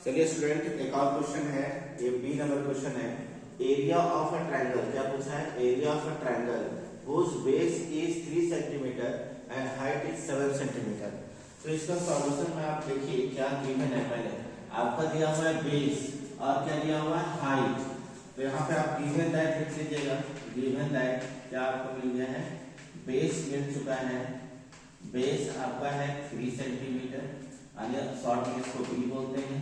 चलिए स्टूडेंट, एक और क्वेश्चन है, ये बी नंबर क्वेश्चन है। एरिया ऑफ अ ट्रायंगल, क्या पूछा है? Area of a triangle whose base is 3 centimetre and height is 7 centimetre. तो इसका सॉल्यूशन में आप देखिए क्या गिवन है। पहले आपका दिया हुआ है बेस और क्या दिया हुआ है? हाइट। तो यहाँ पे आप गिवन दैट लिख लीजिएगा। गिवन दैट क्या आपको मिल गया है? बेस मिल चुका है, बेस आपका है 3 सेंटीमीटर, शॉर्ट में इसको बी बोलते हैं।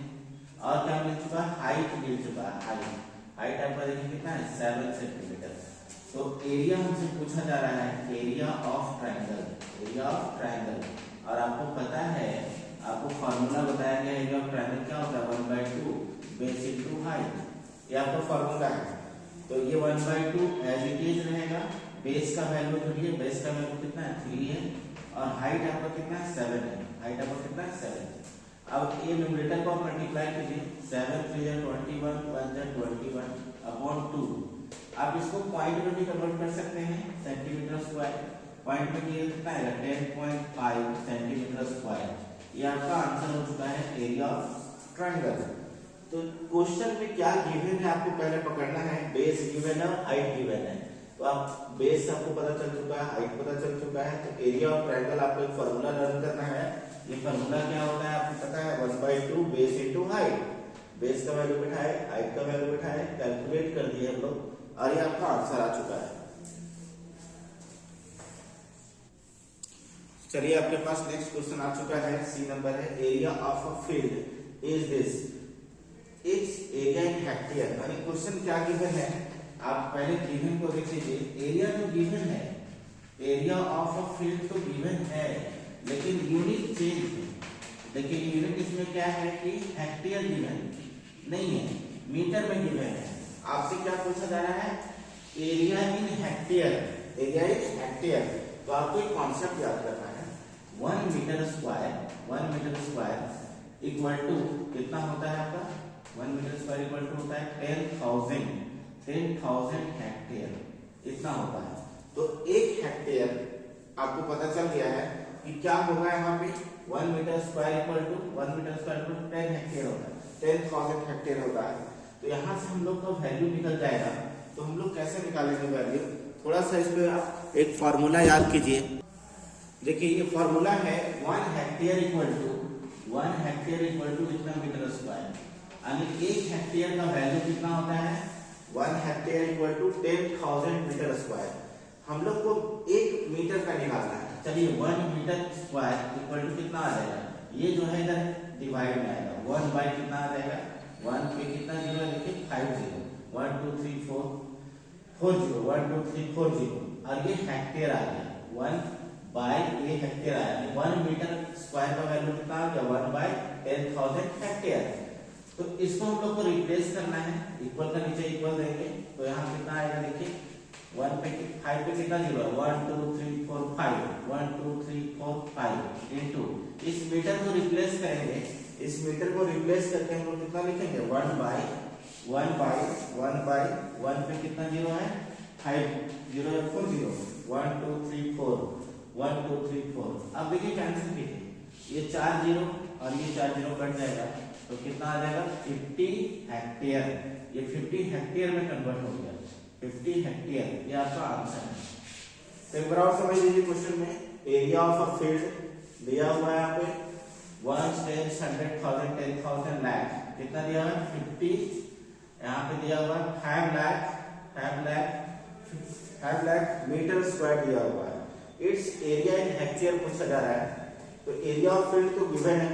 और क्या मिल चुका है? हाइट मिल चुका है। हाइट आपका देखिए कितना है? 7 सेंटीमीटर। तो एरिया हमसे पूछा जा रहा है area of triangle, area of triangle. और आपको पता है, आपको फॉर्मूला बताया गया एरिया ऑफ ट्रायंगल क्या होता है? 1/2 बेस इनटू हाइट। ये आपका फॉर्मूला है। तो ये 1/2 एज इट इज रहेगा। बेस का वैल्यू देखिए, बेस का वैल्यू कितना है? 3 है। और हाइट आपका कितना है? 7 है। हाइट आपका कितना है? 7। अब ये न्यूमरेटर को आप मल्टीप्लाई कीजिए। 7 3 21 1 21 अपॉन 2। आप इसको पॉइंट में भी कन्वर्ट कर सकते हैं, सेंटीमीटर स्क्वायर। पॉइंट में ये कितना है? 10.5 सेंटीमीटर स्क्वायर। ये आपका आंसर हो चुका है एरिया ऑफ ट्रायंगल। तो क्वेश्चन में क्या गिवन है आपको पहले पकड़ना है। बेस गिवन है, हाइट गिवन है। तो आप बेस आपको पता चल चुका है, हाइट पता चल चुका है। तो एरिया ऑफ ट्रायंगल आपको एक फॉर्मूला लर्न करना है। ये फॉर्मूला क्या होता है आपको पता है? 1/2 बेस इनटू हाइट। बेस का वैल्यू बैठाए, हाइट का वैल्यू बैठाए, कैलकुलेट कर दिए हम लोग और ये आपका आंसर आ चुका है। चलिए आपके पास नेक्स्ट क्वेश्चन आ चुका है, सी नंबर है। Area of a field is this, it's area in hectare. यानी क्वेश्चन क्या गिवन है, आप पहले गिवन को देख लीजिए। एरिया तो गिवन है, एरिया ऑफ अ फील्ड तो गिवन है, लेकिन यूनिट चेंज है। देखिए यूनिट इसमें क्या है कि हेक्टेयर गिवन नहीं है, मीटर में गिवन है। आपसे क्या पूछा जा रहा है? Area in hectare, area in hectare. तो आपको एक कॉन्सेप्ट याद करना है। 1 मीटर स्क्वायर इक्वल टू कितना होता है आपका? 1 मीटर स्क्वायर इक्वल टू होता है 10,000 हेक्टेयर, इतना होता है। तो 1 हेक्टेयर आपको पता चल गया है कि क्या होगा यहाँ पे? 1 metre square equal to 10 hectare होता है, 10,000 हेक्टेयर होता है। तो यहाँ से हम लोग का वैल्यू निकल जाएगा। तो हम लोग कैसे निकालेंगे वैल्यू? थोड़ा सा इस पे आप एक फॉर्मूला याद कीजिए। देखिए ये फॉर्मूला है 1 हेक्टेयर इक्वल टू कितना मीटर स्क्वायर। यानी 1 हेक्टेयर का वैल्यू कितना होता है? 1 hectare equal to 10,000 metre square. हम लोग को 1 मीटर का निकालना है। चलिए 1 मीटर स्क्वायर इक्वल टू कितना आ जाएगा? ये जो है इधर डिवाइड में आएगा। 1 बाई कितना आ जाएगा? 1 पे कितना जीरो है? देखिए 5 जीरो, 1 2 3 4 जीरो, 1 2 3 4 जीरो। और ये हेक्टेयर आ गया। 1 बाई ये हेक्टेयर आया। 1 मीटर स्क्वायर का वैल्यू कितना आ गया? 1 बाई 10,000 हेक्टेयर। तो इसको हम लोग को रिप्लेस करना है। इक्वल का नीचे इक्वल देंगे तो यहाँ कितना आएगा? देखिए 1 पे 5 पे कितना जीरो है? 1 2 3 4 5, 1 2 3 4 5 इनटू इस मीटर को रिप्लेस करेंगे। इस मीटर को रिप्लेस करके हम लोग कितना लिखेंगे? 1 बाई 1 पे कितना जीरो है? 5 जीरो या 4 जीरो, 1 2 3 4, 1 2 3 4। अब देखिए कैंसिल कीजिए, ये 4 जीरो और ये 4 जीरो कट जाएगा तो कितना आ जाएगा? 50 हेक्टेयर। ये 50 हेक्टेयर में कन्वर्ट हो गया, 50 हेक्टेयर। ये आपका आंसर है। तो एक बार और समझ लीजिए क्वेश्चन में। एरिया ऑफ अ फील्ड दिया हुआ है यहाँ पे 1 10 100,000 10,000 लाख। कितना दिया हुआ है? 50। यहाँ पे दिया हुआ है 5 लाख मीटर स्क्वायर दिया हुआ है। इट्स एरिया इन हेक्टेयर पूछा जा रहा है। तो एरिया ऑफ फील्ड तो गिवन है।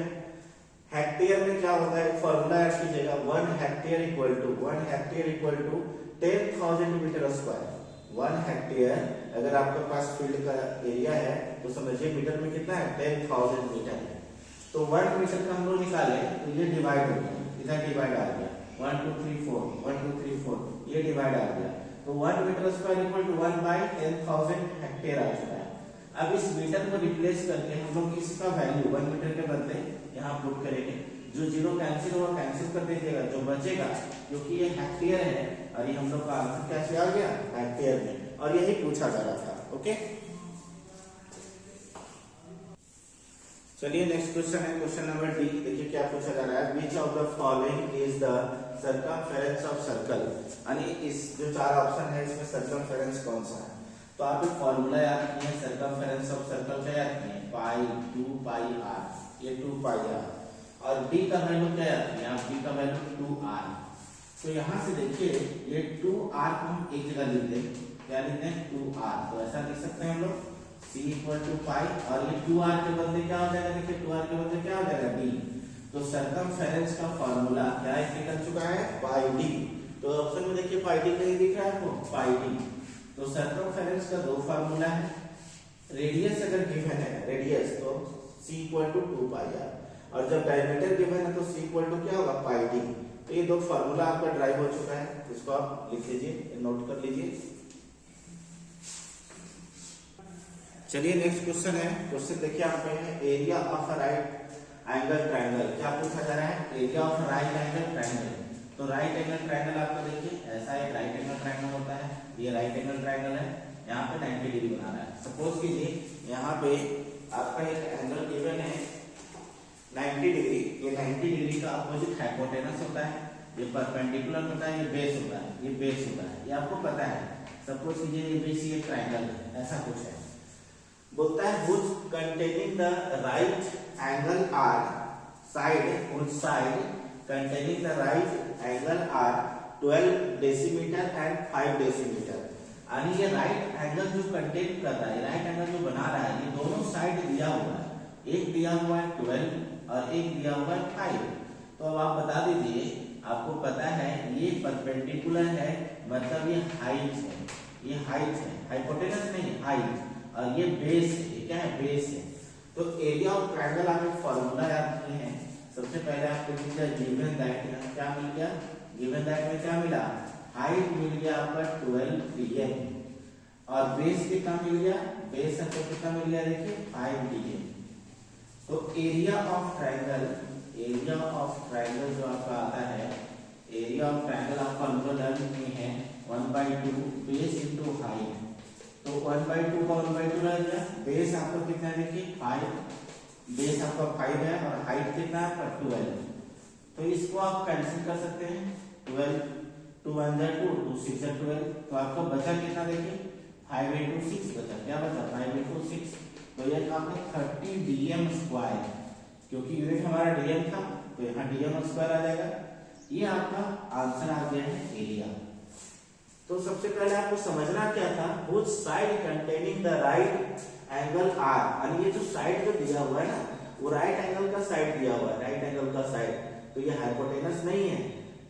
हेक्टेयर में क्या होता है? फॉर्मूला याद कीजिएगा। 1 hectare equal to 10,000 metre square. 1 hectare अगर आपके पास फील्ड का एरिया है तो समझिए मीटर में कितना है? 10,000 मीटर है। तो 1 मीटर का हम लोग निकाले तो ये डिवाइड हो गया, इधर डिवाइड आ गया। 1 2 3 4, 1 2 3 4, ये डिवाइड आ गया। तो 1 metre square equal to 1 by 10,000 hectare आ चुका है। अब इस मीटर को रिप्लेस करके हम लोग इसका वैल्यू 1 मीटर के बदले यहाँ पुट करेंगे। जो जीरो कैंसिल होगा कैंसिल कर दीजिएगा, जो बचेगा क्योंकि ये हेक्टेयर है और ये हम लोग का आंसर कैसे आ गया? हेक्टेयर में। और यही पूछा जा रहा था। ओके, चलिए नेक्स्ट क्वेश्चन है क्वेश्चन नंबर डी। देखिए क्या पूछा जा रहा है, which of the following is the circumference of circle. यानी इस जो चार ऑप्शन है इसमें सर्कमफेरेंस कौन सा है। तो आप एक फॉर्मूला याद किए सर्कमफेरेंस ऑफ सर्कल का याद किए पाई 2 पाई r, ये 2 पाई r, और d का वैल्यू क्या याद किए आप, d का वैल्यू 2r। तो यहाँ से देखिए ये 2r को हम एक जगह लिख दें, क्या लिखते हैं 2r, तो ऐसा लिख सकते हैं हम लोग c इक्वल टू पाई, और ये 2r के बदले क्या हो जाएगा, देखिए 2r के बदले क्या हो जाएगा d। तो सर्कमफेरेंस का फॉर्मूला क्या है निकल चुका है पाई d। तो ऑप्शन में देखिए पाई d कहीं दिख रहा है आपको, पाई d। तो सर्कमफेरेंस का दो फार्मूला है, रेडियस अगर गिवन है रेडियस तो c equal to 2 pi r, और जब डायमीटर गिवन है तो c इक्वल टू क्या होगा पाई d। तो ये दो फार्मूला आपका ड्राइव हो चुका है, इसको आप लिख लीजिए, नोट कर लीजिए। चलिए नेक्स्ट क्वेश्चन है, क्वेश्चन देखिए आप पे है area of a right angle triangle. क्या पूछा जा रहा है, area of right angle triangle. तो राइट एंगल ट्रायंगल आपको देखिए ऐसा एक राइट एंगल ट्रायंगल होता है, ये राइट एंगल ट्रायंगल है, यहाँ पे 90 डिग्री बना रहा है। सपोज कीजिए यहाँ पे आपका एक एंगल गिवन है 90 डिग्री, ये 90 डिग्री का अपोजिट हाइपोटेनस होता है, ये परपेंडिकुलर होता है, ये बेस होता है, ये बेस होता है, ये आपको पता है। सपोज कीजिए ये बेस ये ट्रायंगल है, ऐसा कुछ है। बोलता है which containing the right angle are side, which side containing the right angle are 12 decimetre and 5 decimetre. यानी ये राइट एंगल जो कंटेन कर रहा है, राइट एंगल जो बना रहा है, ये दोनों साइड दिया हुआ है, एक दिया हुआ है 12 और एक दिया हुआ है 5। तो अब आप बता दीजिए, आपको पता है ये परपेंडिकुलर है, मतलब ये हाइट है, ये हाइट है, हाइपोटेनस नहीं हाइट, और ये बेस है, ये क्या है बेस है। तो एरिया ऑफ ट्रायंगल आप एक फार्मूला याद किए हैं। सबसे पहले आपको गिवन दैट क्या मिल गया, गिवन दैट में क्या मिला, हाइट मिल गया आपका 12 dm, और बेस कितना मिल गया, बेस आपको कितना मिल गया देखिए 5 dm। तो area of triangle, area of triangle जो आपका आता है, एरिया ऑफ ट्रायंगल आप फॉर्मूला डाल चुके हैं 1/2 बेस इनटू हाइट। तो 1/2 का 1/2 रह गया, बेस आपको कितना है देखिए 5, बेस आपका 5 है और हाइट कितना है आपका 12। तो इसको आप कैंसिल कर सकते हैं, 12 2 1 2 2 6 12। तो आपको बचा कितना देखिए 5 into 6 बचा, क्या बचा 5 into 6। तो ये आपका 30 dm स्क्वायर, क्योंकि यूनिट हमारा dm था तो यहाँ dm स्क्वायर आ जाएगा। ये आपका आंसर आ गया है एरिया। तो सबसे पहले आपको समझना क्या था, which side containing the right angle are, यानी ये जो साइड जो दिया हुआ है ना, वो राइट एंगल का साइड दिया हुआ है, राइट एंगल का साइड। तो ये हाइपोटेनस नहीं है,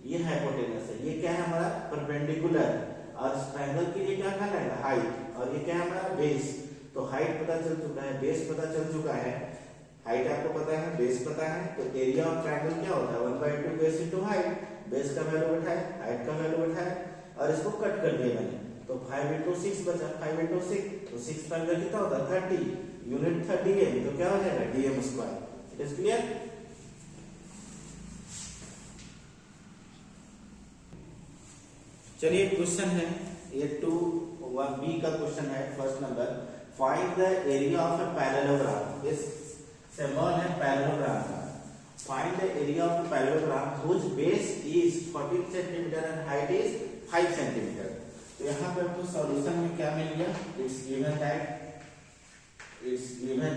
ये हाइपोटेनस है, ये क्या है हमारा परपेंडिकुलर, और ट्रायंगल के लिए क्या कहलाएगा हाइट, और ये क्या है हमारा बेस। तो हाइट पता चल चुका है, बेस पता चल चुका है, हाइट आपको पता है, बेस पता है। तो एरिया ऑफ ट्रायंगल क्या होता है 1/2 बेस इनटू हाइट, बेस का वैल्यू बैठाए, हाइट का वैल्यू बैठाए, और इसको कट कर दिया मैंने, तो 5 into 6 बचा, 5 into 6, तो 6 का अंदर कितना होता है 30, यूनिट 30 है, तो क्या हो जाएगा dm square. It is clear. चलिए क्वेश्चन है ये 2(1)b का क्वेश्चन है, first number, find the area of a parallelogram. इस सिंबल है पैरेललोग्राम का। Find the area of a parallelogram which base is 14 centimetre and height is 5 centimetre. तो यहाँ पे आपको सॉल्यूशन में क्या मिल गया, इट्स गिवन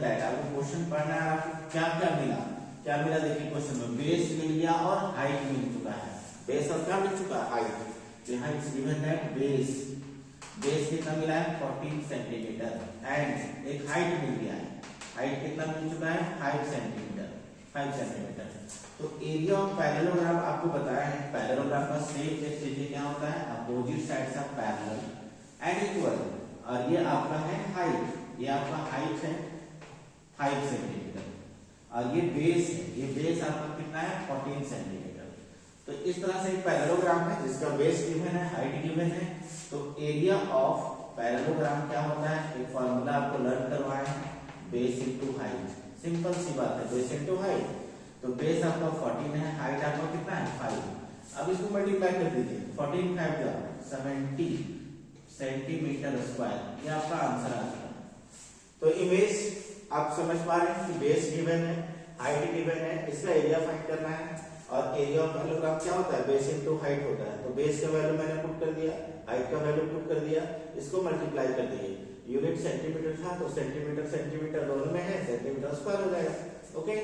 दैट आपको क्वेश्चन पढ़ना है, आपको क्या क्या मिला, क्या मिला देखिए क्वेश्चन में, बेस मिल गया और हाइट मिल चुका है, बेस और क्या मिल चुका है हाइट। तो यहाँ इट्स गिवन दैट बेस कितना मिला है 14 सेंटीमीटर एंड एक हाइट मिल गया है, हाइट कितना मिल चुका है 5 सेंटीमीटर। तो एरिया ऑफ पैरेललोग्राम आपको बताया है, पैरेललोग्राम का शेप देख लीजिए क्या होता है, opposite sides of parallel and equal, और ये आपका है हाइट, ये आपका हाइट है 5 सेंटीमीटर, और ये बेस है, ये बेस आपका कितना है 14 सेंटीमीटर। तो इस तरह से एक पैरेललोग्राम है जिसका बेस गिवन है, हाइट गिवन है। तो एरिया ऑफ पैरेललोग्राम क्या होता है, एक फॉर्मूला आपको लर्न करवाए हैं, बेस इनटू हाइट, सिंपल सी बात है, बेस इनटू हाइट। तो बेस आपका 14 है, हाइट आपका कितना है 5। अब इसको मल्टीप्लाई कर दीजिए, 14 5 जा 70 सेंटीमीटर स्क्वायर, ये आपका आंसर आ गया। तो इमेज आप समझ पा रहे हैं कि बेस गिवन है, हाइट गिवन है, इसका एरिया फाइंड करना है। और एरिया ऑफ पैरेललोग्राम क्या होता है, बेस इनटू हाइट होता है। तो बेस का वैल्यू मैंने पुट कर दिया, हाइट का वैल्यू पुट कर दिया, इसको मल्टीप्लाई कर दिए। यूनिट सेंटीमीटर था तो सेंटीमीटर सेंटीमीटर दोनों में है, सेंटीमीटर स्क्वायर हो जाएगा। ओके,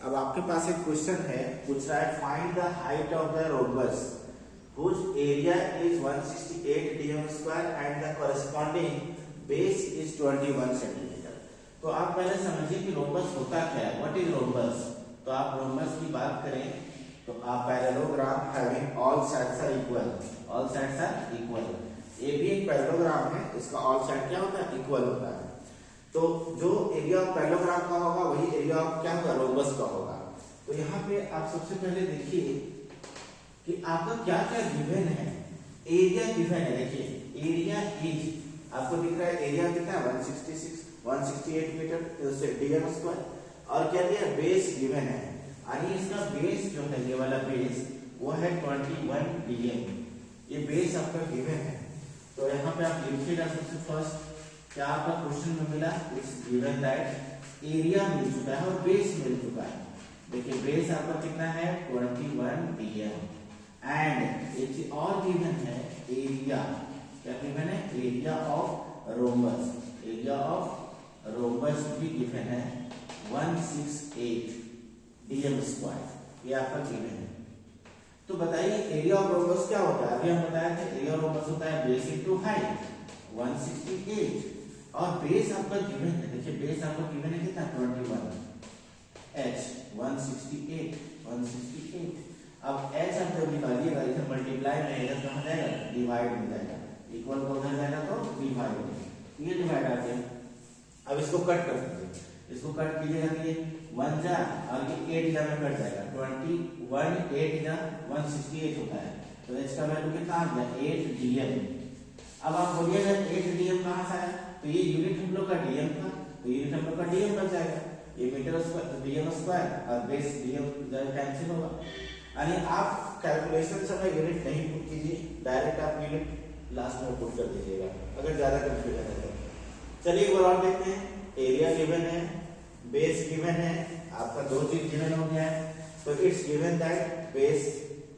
अब आपके पास एक क्वेश्चन है, पूछ रहा है find the height of the rhombus whose area is 168 dm square and the corresponding base is 21 centimeter। तो आप पहले समझिए कि रोम्बस होता क्या है, व्हाट इज रोम्बस। तो आप रोम्बस की बात करें तो आप parallelogram having all sides are equal, all sides are equal. ये भी एक पैरेललोग्राम है, इसका ऑल साइड क्या होता है, इक्वल होता है। तो जो एरिया ऑफ पैरेललोग्राम का होगा वही एरिया ऑफ क्या होगा, रोम्बस का होगा। तो यहाँ पे आप सबसे पहले देखिए कि आपका क्या क्या गिवन है, एरिया गिवन है। देखिए एरिया इज, आपको दिख रहा है एरिया कितना है 168 मीटर डीएम स्क्वायर, और क्या दिया, बेस गिवन है, यानी इसका बेस जो है, ये वाला बेस वो है 21 डीएम, ये बेस आपका गिवन है। तो यहाँ पे आप लिखिएगा सबसे फर्स्ट क्या आपका क्वेश्चन में मिला, इट्स गिवन दैट एरिया मिल चुका है और बेस मिल चुका है। देखिए बेस आपका कितना है 21 डीएम एंड एक और गिवन है एरिया, क्या गिवन है, area of rhombus, area of rhombus भी गिवन है 168 डीएम स्क्वायर, ये आपका गिवन है। तो बताइए एरिया ऑफ रोम्बस क्या होता है, अभी हम बताया था एरिया ऑफ रोम्बस होता है बेस इनटू हाइट 168 और बेस आपका गिवन है। देखिए बेस आपका गिवन है कितना 21 h 168। अब h आप जब निकालिएगा इधर मल्टीप्लाई में इधर कहाँ जाएगा, डिवाइड में जाएगा, इक्वल को उधर जाएगा तो डिवाइड में, ये डिवाइड आ गया। अब इसको कट कर दीजिए, इसको कट कीजिएगा तो ये 1 जा और ये 8 जा में कट जाएगा, 21 8 जा 168 होता है। तो h का वैल्यू कितना आ गया 8 dm। अब आप बोलिएगा 8 dm कहाँ से आया, तो ये यूनिट हम लोग का dm था, तो यूनिट हम लोग का dm बच जाएगा, ये मीटर स्क्वायर dm स्क्वायर और बेस dm कैंसिल होगा। यानी आप कैलकुलेशन समय यूनिट नहीं पुट कीजिए, डायरेक्ट आप यूनिट लास्ट में पुट कर दीजिएगा अगर ज्यादा कंफ्यूजन है तो। चलिए एक बार और देखते हैं, एरिया गिवन है, बेस गिवन है, आपका दो चीज गिवन हो गया है। तो it's given that base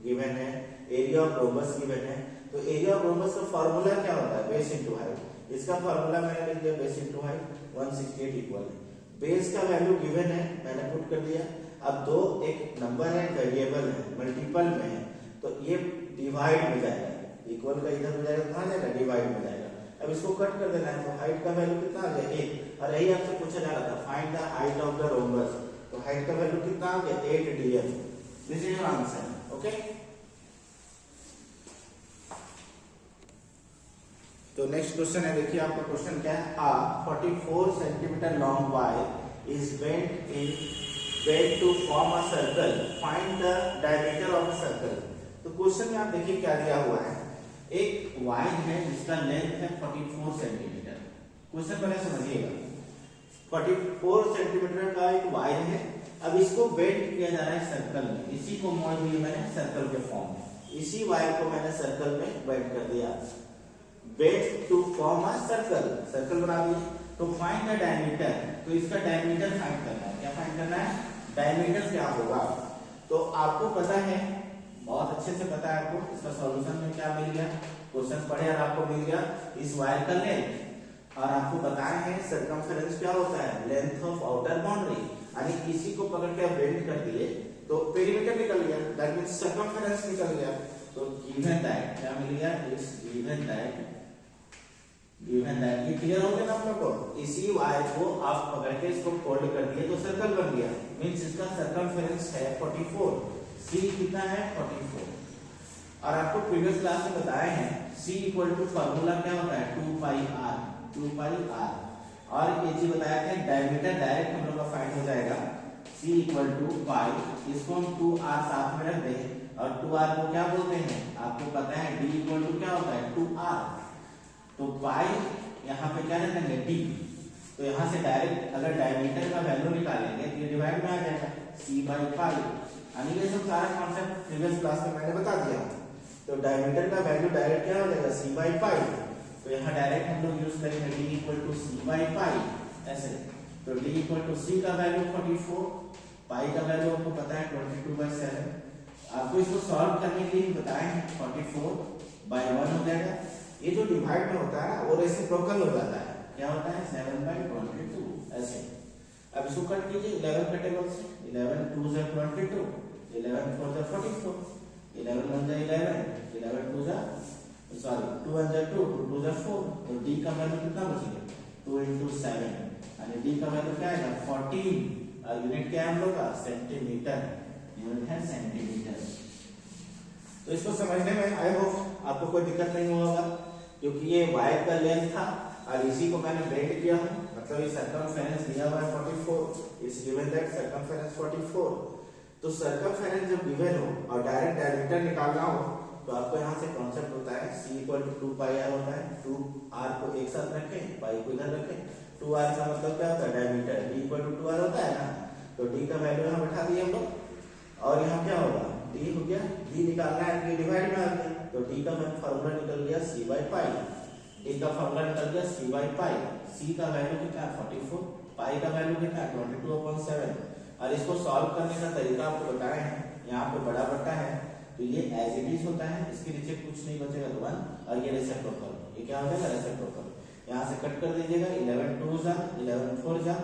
given है, एरिया ऑफ रोम्बस गिवन है। तो एरिया ऑफ रोम्बस का फार्मूला क्या होता है, बेस इनटू हाइट। इसका फार्मूला मैंने लिख दिया बेस इनटू हाइट 168 इक्वल है। बेस का वैल्यू गिवन है, मैंने पुट कर दिया। अब दो एक नंबर है, वेरिएबल है, मल्टीपल में है, तो ये डिवाइड में जाएगा, इक्वल का इधर हो जाएगा, कहाँ जाएगा, डिवाइड में जाएगा। अब इसको कट कर देना है, तो हाइट का वैल्यू कितना आ गया 8, और यही आपसे पूछा जा रहा था find the height of the rhombus. तो हाइट का वैल्यू कितना आ गया 8 dm। This is your answer. Okay, तो नेक्स्ट क्वेश्चन है, देखिए आपका क्वेश्चन क्या है, a 44 centimetre long wire is bent to form a circle, find the diameter of a circle. तो क्वेश्चन में आप देखिए क्या दिया हुआ है, एक वायर है जिसका लेंथ है 44 सेंटीमीटर। क्वेश्चन पहले समझिएगा, 44 सेंटीमीटर का एक वायर है, अब इसको बेंट किया जा रहा है सर्कल में, इसी को मोड़ दिया मैंने सर्कल के फॉर्म में, इसी वायर को मैंने सर्कल में बेंट कर दिया, bent to form a circle, circle बना दिए। तो फाइंड द डायमीटर, तो इसका डायमीटर फाइंड करना है, क्या फाइंड करना है, डायमीटर क्या होगा। तो आपको पता है, बहुत अच्छे से पता है आपको, इसका सॉल्यूशन में क्या मिल गया, क्वेश्चन पढ़े और आपको मिल गया इस वायर का लेंथ, और आपको बताया है सर्कमफेरेंस क्या होता है, लेंथ ऑफ आउटर बाउंड्री, यानी इसी को पकड़ के बेंड कर दिए तो पेरीमीटर निकल गया, दैट मींस सर्कमफेरेंस निकल गया। तो गिवन दैट क्या मिल गया, इट्स गिवन दैट ये क्लियर हो गया ना आप लोग को। इसी वायर को आप पकड़ के इसको फोल्ड कर दिए तो सर्कल बन गया, मींस इसका सर्कमफेरेंस है 44, c कितना है 44। और आपको प्रीवियस क्लास में बताया है c इक्वल टू फार्मूला क्या होता है 2 पाई r, और ये चीज बताया था डायमीटर डायरेक्ट हम लोग का फाइंड हो जाएगा, c इक्वल टू पाई, इसको हम 2r साथ में रख दें और 2r को क्या बोलते हैं आपको पता है, d इक्वल टू क्या होता है 2r। तो पाई यहाँ पे क्या रखेंगे d, तो यहाँ से डायरेक्ट अगर डायमीटर का वैल्यू निकालेंगे तो ये डिवाइड में आ जाएगा c बाई पाई, यानी ये सब सारा कॉन्सेप्ट प्रीवियस क्लास में मैंने बता दिया। तो डायमीटर का वैल्यू डायरेक्ट क्या हो जाएगा c बाई पाई, तो यहाँ डायरेक्ट हम लोग यूज करेंगे d equal to c by pi ऐसे। तो d इक्वल टू सी का वैल्यू 44, पाई का वैल्यू आपको पता है 22/7। आपको इसको सॉल्व करने के लिए बताए हैं 44/1 हो जाएगा। ये जो डिवाइड में होता है वो रेसिप्रोकल हो जाता है, क्या होता है 7/22 ऐसे। अब इसको कट कीजिए 11 का टेबल से, 11 2 जा 22, 11 4 जा 44, 11 1 जा 11, 11 2 जा सॉरी 2 1 जा 2, 2 2 जा 4। तो d का वैल्यू कितना बचेगा 2 into 7 यानी d का वैल्यू क्या आएगा 14 और यूनिट क्या है हम लोग का सेंटीमीटर, यूनिट है सेंटीमीटर। तो इसको समझने में आई होप आपको कोई दिक्कत नहीं होगा, क्योंकि ये वायर का लेंथ था और इसी को मैंने बेंड किया हूं, मतलब ये सर्कमफेरेंस दिया हुआ है 44, इज गिवन दैट सर्कमफेरेंस 44। तो सर्कमफेरेंस जब गिवन हो और डायरेक्ट डायमीटर निकालना हो तो आपको यहाँ से कॉन्सेप्ट होता है c इक्वल टू 2πr होता है। 2r को एक साथ रखें, पाई को इधर रखें, 2r का मतलब क्या होता है diameter, d equal to 2r होता है ना। तो d का वैल्यू यहाँ बैठा दिए हम लोग और यहाँ क्या होगा d हो गया, d निकालना है तो डिवाइड में आ गया, तो d का फार्मूला निकल गया c बाई पाई, d का फार्मूला निकल गया c बाई पाई। c का वैल्यू कितना है 44, पाई का वैल्यू कितना है 22/7। और इसको सॉल्व करने का तरीका आपको बताए हैं, यहाँ पे बड़ा बटा है तो ये एज इट इज होता है, इसके नीचे कुछ नहीं बचेगा तो 1 और ये रेसिप्रोकल, ये क्या हो जाएगा रेसिप्रोकल। यहाँ से कट कर दीजिएगा 11 2 जा 11 4 जा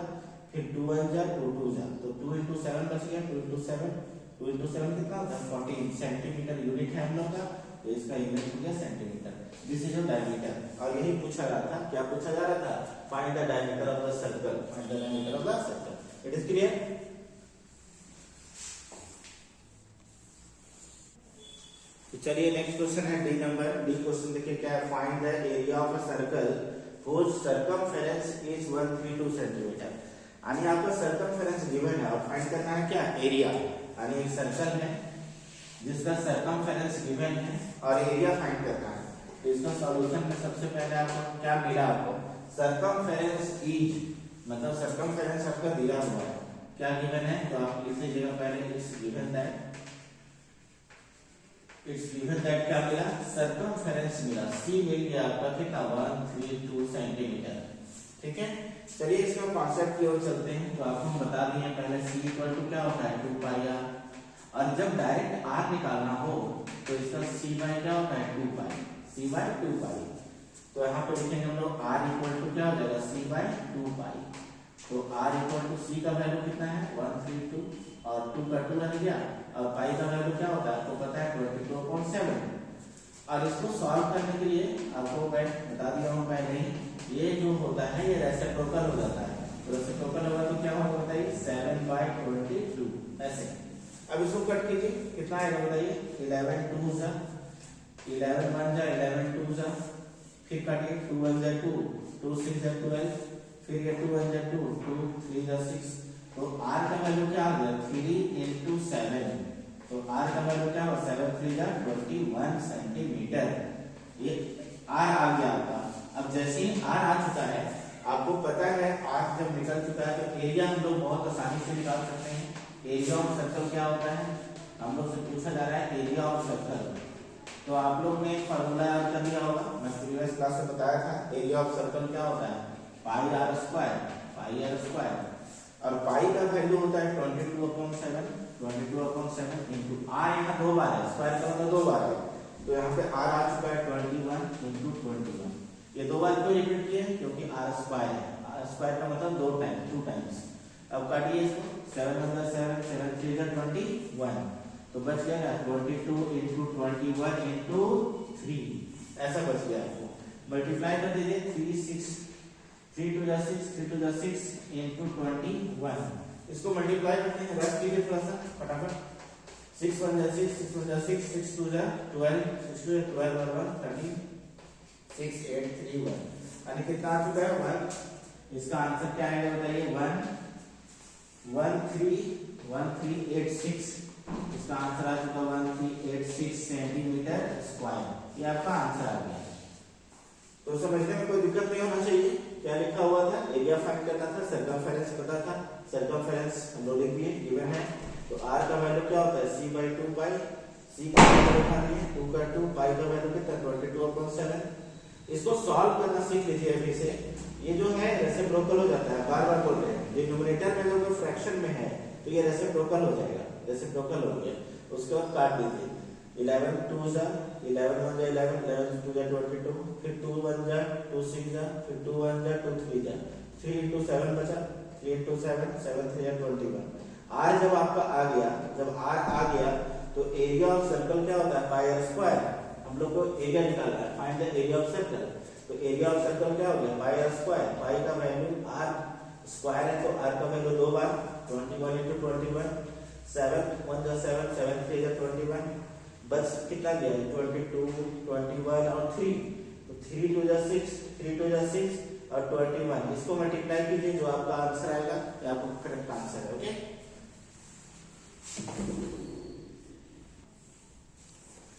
फिर 2 1 जा 2 2 जा, तो 2 into 7 बच गया, 2 into 7, 2 into 7 कितना होता है 14 सेंटीमीटर यूनिट है हम लोग का, तो इसका यूनिट हो गया centimetre. This is your diameter. और यही पूछा रहा था, क्या पूछा जा रहा था find the diameter of the circle, find the diameter of the circle. It is clear. तो चलिए नेक्स्ट क्वेश्चन है डी नंबर। डी क्वेश्चन देखिए क्या है, find the area of a circle whose circumference is 132 centimetre. यानी आपका circumference given है और फाइंड करना है क्या एरिया, यानी एक सर्कल है जिसका सर्कमफेरेंस गिवन है और एरिया फाइंड करना है। तो इसका सॉल्यूशन में सबसे पहले आपको क्या मिला, आपको सर्कमफेरेंस इज मतलब सर्कमफेरेंस आपका दिया हुआ है, क्या गिवन है तो आप लिख लीजिएगा पहले it's given that, it's given that क्या मिला सर्कमफेरेंस मिला, c मिल गया आपका कितना 132 सेंटीमीटर। ठीक है, चलिए इसका कॉन्सेप्ट की ओर चलते हैं। तो आपको हम बता दिए पहले c इक्वल टू क्या होता है 2πr, और जब डायरेक्ट r निकालना हो तो इसका c बाय क्या होता है 2π, c बाय 2π। तो यहाँ पे लिखेंगे हम लोग r इक्वल टू क्या हो जाएगा c बाय 2π। तो r इक्वल टू c का वैल्यू कितना है 132 और 2 का 2 रह गया, और पाई का वैल्यू क्या होता है आपको पता है 22/7। और इसको सॉल्व करने के लिए आपको मैं बता दिया हूं पहले ही, ये जो होता है ये रेसिप्रोकल हो जाता है। तो रेसिप्रोकल होगा तो क्या होगा बताइए 7/22 ऐसे। अब इसको कट कीजिए कितना आएगा बताइए 11 2 जा 11 1 जा 11 2 जा, फिर काटिए 2 1 जा 2, 2 6 जा 12, फिर ये 2 1 जा 2, 2 3 जा 6। तो r का वैल्यू क्या आ गया 3 into 7, तो r का वैल्यू क्या होगा 7 3 जा 21 सेंटीमीटर, ये r आ गया आपका। अब जैसे ही r आ चुका है, आपको पता है r जब निकल चुका है तो एरिया हम लोग बहुत आसानी से निकाल सकते हैं। एरिया ऑफ सर्कल क्या होता है, हम लोग से पूछा जा रहा है एरिया ऑफ सर्कल। तो आप लोग ने फॉर्मूला याद कर लिया होगा, मैं प्रीवियस क्लास में बताया था एरिया ऑफ सर्कल क्या होता है पाई आर स्क्वायर, और पाई का वैल्यू होता है 22/7, 22/7 इंटू आर, यहाँ दो बार है स्क्वायर का मतलब दो बार है, तो यहाँ पे आर आ चुका है 21 into 21। ये दो बार क्यों रिपीट किए क्योंकि आर स्क्वायर है, आर स्क्वायर का मतलब 2 टाइम्स। अब काटिए इसको 7 1 7 7 3 21, तो बच गया 22 into 21 into 3 ऐसा बच गया आपको। मल्टीप्लाई कर दीजिए 3 6 3 2 जा 6 3 2 जा 6 into 21, इसको मल्टीप्लाई करते हैं, रफ कीजिए थोड़ा सा फटाफट। 6 1 जा 6 6 1 जा 6 6 2 जा 12 6 2 12 और 1 13 6 8 3 1, यानी कितना आ चुका है 1। इसका आंसर क्या आएगा बताइए 1386, इसका आंसर आ चुका 1386 सेंटीमीटर स्क्वायर, ये आपका आंसर आ गया। तो समझने में कोई दिक्कत नहीं होना चाहिए। क्या लिखा हुआ था एरिया फाइंड करना था, सर्कमफेरेंस पता था, सर्कमफेरेंस हम लोग लिख दिए गिवन है। तो r का वैल्यू क्या होता है c/2π, c का वैल्यू लिखा दिए 2 का 2, पाई का वैल्यू कितना 22/7, इसको सॉल्व करना सीख लीजिए अभी से। ये जो है रेसिप्रोकल हो जाता है, बार बार बोल रहे हैं, ये न्यूमरेटर में अगर फ्रैक्शन में है तो ये रेसिप्रोकल हो जाएगा, रेसिप्रोकल हो गया। उसके बाद काट दीजिए, 11 2 जा 11 1 जा 11, 11 2 जा 22, फिर 2 1 जा 2 6 जा, फिर 2 1 जा 2 3 जा, 3 into 7 बचा, 3 into 7 7 3 जा 21। आर जब आपका आ गया, जब आर आ गया तो एरिया ऑफ सर्कल क्या होता है, पाई आर स्क्वायर। हम लोग को एरिया निकालना है, find the area of circle. तो एरिया ऑफ सर्कल क्या हो गया, पाई आर स्क्वायर। पाई का वैल्यू आर स्क्वायर है तो आर का वैल्यू 2 बार 21 into 21, 7 1 जा 7 7 3 जा 21, बस कितना गया 22 21 और 3, तो 3 2 जा 6 3 2 जा 6 और 21, इसको मल्टीप्लाई कीजिए, जो आपका आंसर आएगा ये आपका करेक्ट आंसर है। ओके,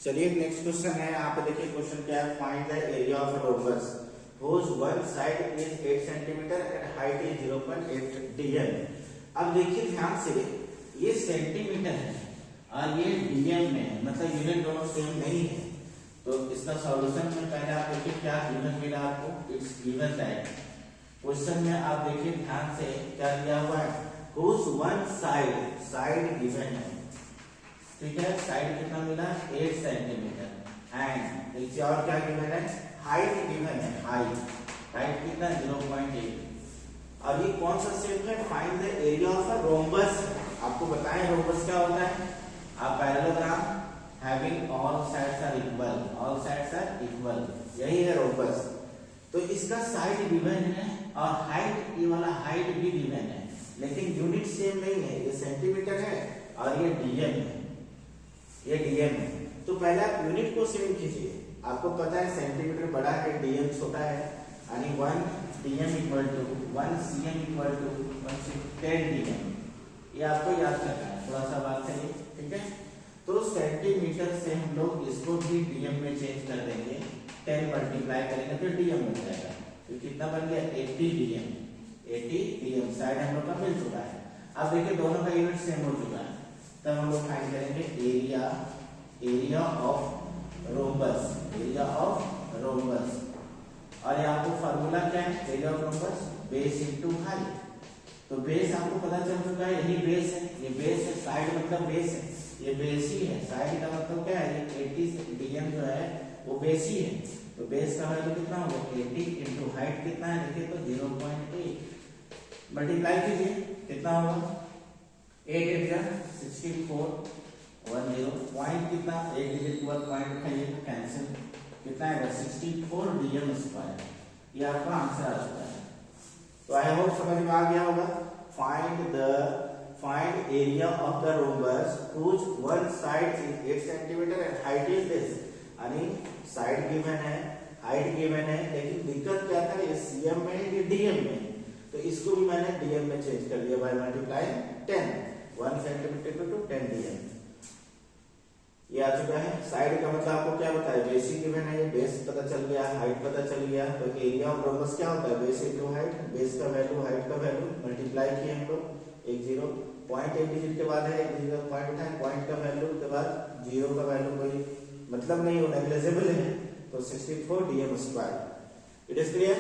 चलिए नेक्स्ट क्वेश्चन है, यहाँ पे देखिए क्वेश्चन क्या है, find the area of rhombus whose one side is 8 cm and height is 0.8 dm। अब देखिए ध्यान से, ये सेंटीमीटर है और ये dm में है, मतलब यूनिट दोनों सेम नहीं है। तो इसका सॉल्यूशन में पहले आप देखिए क्या गिवन मिला आपको, इट्स गिवन दैट क्वेश्चन में आप देखिए ध्यान से क्या दिया हुआ है, whose one side, side given है, ठीक है, साइड कितना मिला 8 सेंटीमीटर, एंड देखिए और क्या गिवन है, हाइट गिवन है, हाइट कितना 0.8। और ये कौन सा शेप है, find the area of a rhombus. आपको बताएं रोम्बस क्या होता है, a parallelogram having all sides are equal, all sides are equal, यही है रोम्बस। तो इसका साइड गिवन है और हाइट, ये वाला हाइट भी गिवन है, लेकिन यूनिट सेम नहीं है, ये सेंटीमीटर है और ये डीएम है, ये डीएम है। तो पहले आप यूनिट को सेम कीजिए, आपको पता है सेंटीमीटर बड़ा है, डीएम छोटा है, यानी 1 dm equal to 1 cm equal to 10 dm. ये आपको याद करना है, थोड़ा सा बात है, ठीक है। तो सेंटीमीटर से हम लोग इसको भी डीएम में चेंज कर देंगे, 10 मल्टीप्लाई करेंगे तो डीएम मिल जाएगा। तो कितना बन गया 80 डीएम, 80 डीएम साइड हम लोग का मिल चुका है। अब देखिए दोनों का यूनिट सेम हो चुका है, तब हम लोग फाइंड करेंगे area of rhombus, area of rhombus. और यहाँ को फार्मूला क्या है, area of rhombus base into height. तो बेस आपको पता चल चुका है, यही बेस है, ये बेस है, साइड मतलब बेस है, ये बेस ही है, साइड का मतलब क्या है, 80 डीएम जो है वो बेस ही है। तो बेस का वैल्यू कितना होगा 80 इनटू हाइट कितना है, देखिए तो 0.8 मल्टीप्लाई कीजिए, कितना होगा 8 8 जा 64 10, पॉइंट कितना, एक डिजिट के बाद पॉइंट उठाइए कैंसिल, कितना आएगा 64 डीएम स्क्वायर। ये आपका आंसर आ चुका है। तो आई होप समझ में आ गया होगा। Find area of the rhombus whose one side is 8 cm and height is this। यानी साइड गिवन है, हाइट गिवन है, लेकिन दिक्कत क्या था, ये सीएम में है ये डीएम में, तो इसको भी मैंने डीएम में चेंज कर दिया by multiply 10, 1 centimetre to 10 dm. ये आ चुका है। साइड का मतलब आपको क्या बताया, बेसिक गिवन है, ये बेस पता चल गया, हाइट पता चल गया। तो एरिया ऑफ रोम्बस क्या होता है, बेस इनटू हाइट, बेस का वैल्यू हाइट का वैल्यू मल्टीप्लाई किए हम लोग, 1 0 पॉइंट एक डिजिट के बाद है, एक डिजिट का पॉइंट उठाए, पॉइंट का वैल्यू के बाद 0 का वैल्यू कोई मतलब नहीं हो, नेग्लिजिबल है, तो 64 DM square. It is clear.